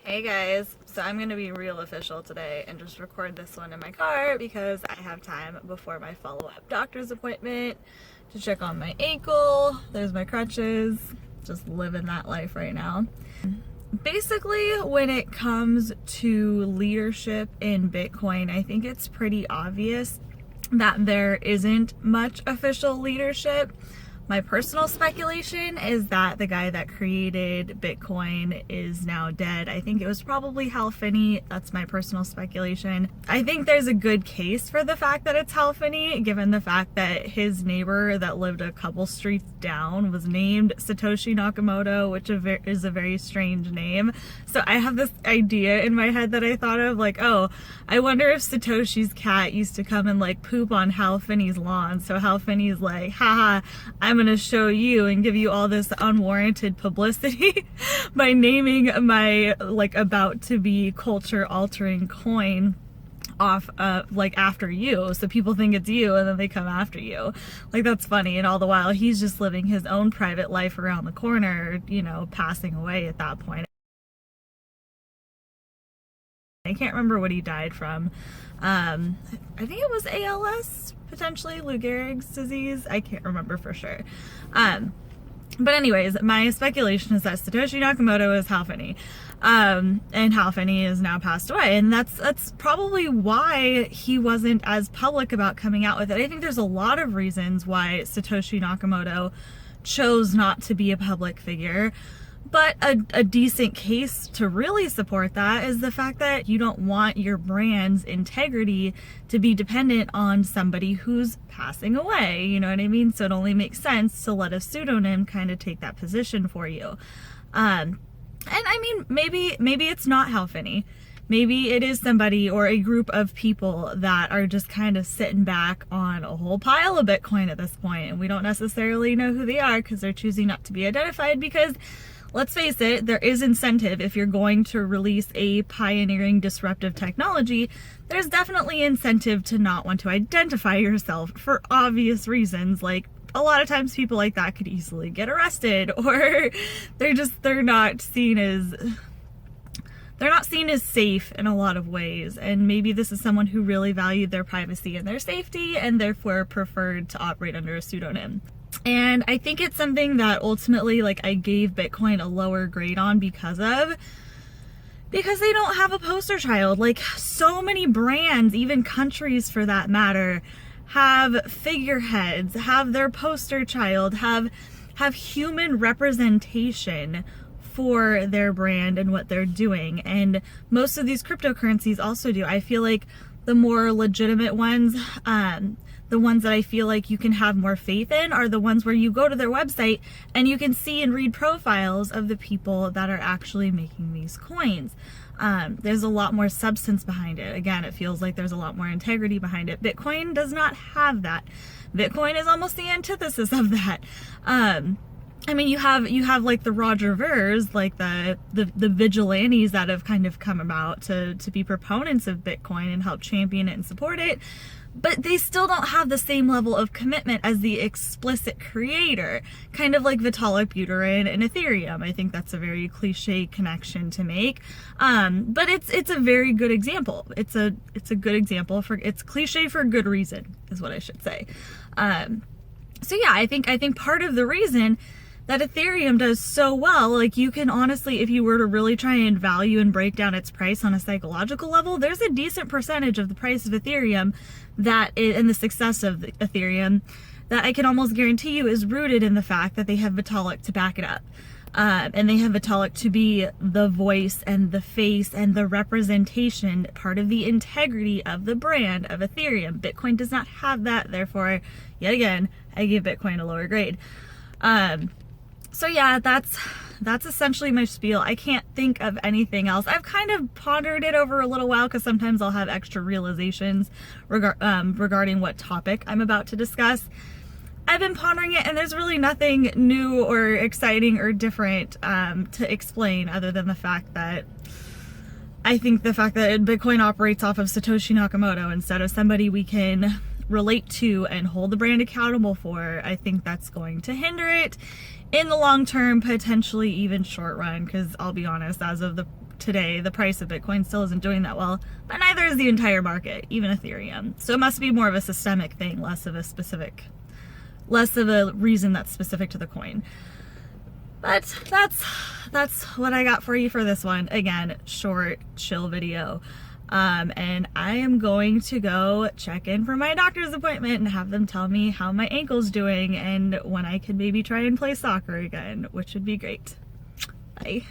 Hey guys, so I'm gonna be real official today and just record this one in my car because I have time before my follow-up doctor's appointment to check on my ankle. There's my crutches, just living that life right now. Basically, when it comes to leadership in Bitcoin, I think it's pretty obvious that there isn't much official leadership. My personal speculation is that the guy that created Bitcoin is now dead. I think it was probably Hal Finney. That's my personal speculation. I think there's a good case for the fact that it's Hal Finney, given the fact that his neighbor that lived a couple streets down was named Satoshi Nakamoto, which is a very strange name. So I have this idea in my head that I thought of, like, oh, I wonder if Satoshi's cat used to come and like poop on Hal Finney's lawn. So Hal Finney's like, haha, I'm gonna show you and give you all this unwarranted publicity by naming my like about to be culture altering coin off like after you, so people think it's you and then they come after you. Like, that's funny. And all the while he's just living his own private life around the corner, you know, passing away at that point. I can't remember what he died from. I think it was ALS, potentially Lou Gehrig's disease. I can't remember for sure. But anyways, my speculation is that Satoshi Nakamoto is Hal Finney. And Hal Finney is now passed away. And that's probably why he wasn't as public about coming out with it. I think there's a lot of reasons why Satoshi Nakamoto chose not to be a public figure. But a decent case to really support that is the fact that you don't want your brand's integrity to be dependent on somebody who's passing away, you know what I mean? So it only makes sense to let a pseudonym kind of take that position for you. And I mean, maybe it's not Hal Finney. Maybe it is somebody or a group of people that are just kind of sitting back on a whole pile of Bitcoin at this point, and we don't necessarily know who they are because they're choosing not to be identified because, let's face it, there is incentive if you're going to release a pioneering disruptive technology. There's definitely incentive to not want to identify yourself for obvious reasons. Like, a lot of times people like that could easily get arrested, or they're not seen as safe in a lot of ways. And maybe this is someone who really valued their privacy and their safety and therefore preferred to operate under a pseudonym. And I think it's something that ultimately, like, I gave Bitcoin a lower grade on because they don't have a poster child. Like, so many brands, even countries for that matter, have figureheads, have their poster child, have human representation for their brand and what they're doing. And most of these cryptocurrencies also do. I feel like the more legitimate ones, the ones that I feel like you can have more faith in, are the ones where you go to their website and you can see and read profiles of the people that are actually making these coins. There's a lot more substance behind it. Again, it feels like there's a lot more integrity behind it. Bitcoin does not have that. Bitcoin is almost the antithesis of that. I mean, you have like the Roger Vers, like the vigilantes that have kind of come about to be proponents of Bitcoin and help champion it and support it. But they still don't have the same level of commitment as the explicit creator, kind of like Vitalik Buterin and Ethereum. I think that's a very cliche connection to make, but it's a very good example. It's a good example it's cliche for good reason, is what I should say. So yeah, I think part of the reason that Ethereum does so well, like, you can honestly, if you were to really try and value and break down its price on a psychological level, there's a decent percentage of the price of Ethereum and the success of Ethereum that I can almost guarantee you is rooted in the fact that they have Vitalik to back it up. And they have Vitalik to be the voice and the face and the representation, part of the integrity of the brand of Ethereum. Bitcoin does not have that, therefore, yet again, I give Bitcoin a lower grade. So yeah, that's essentially my spiel. I can't think of anything else. I've kind of pondered it over a little while because sometimes I'll have extra realizations regarding what topic I'm about to discuss. I've been pondering it, and there's really nothing new or exciting or different to explain other than the fact that I think the fact that Bitcoin operates off of Satoshi Nakamoto instead of somebody we can relate to and hold the brand accountable for, I think that's going to hinder it in the long term, potentially even short run, because I'll be honest, as of the today, the price of Bitcoin still isn't doing that well, but neither is the entire market, even Ethereum. So it must be more of a systemic thing, less of a reason that's specific to the coin. But that's what I got for you for this one. Again, short, chill video. And I am going to go check in for my doctor's appointment and have them tell me how my ankle's doing and when I could maybe try and play soccer again, which would be great. Bye.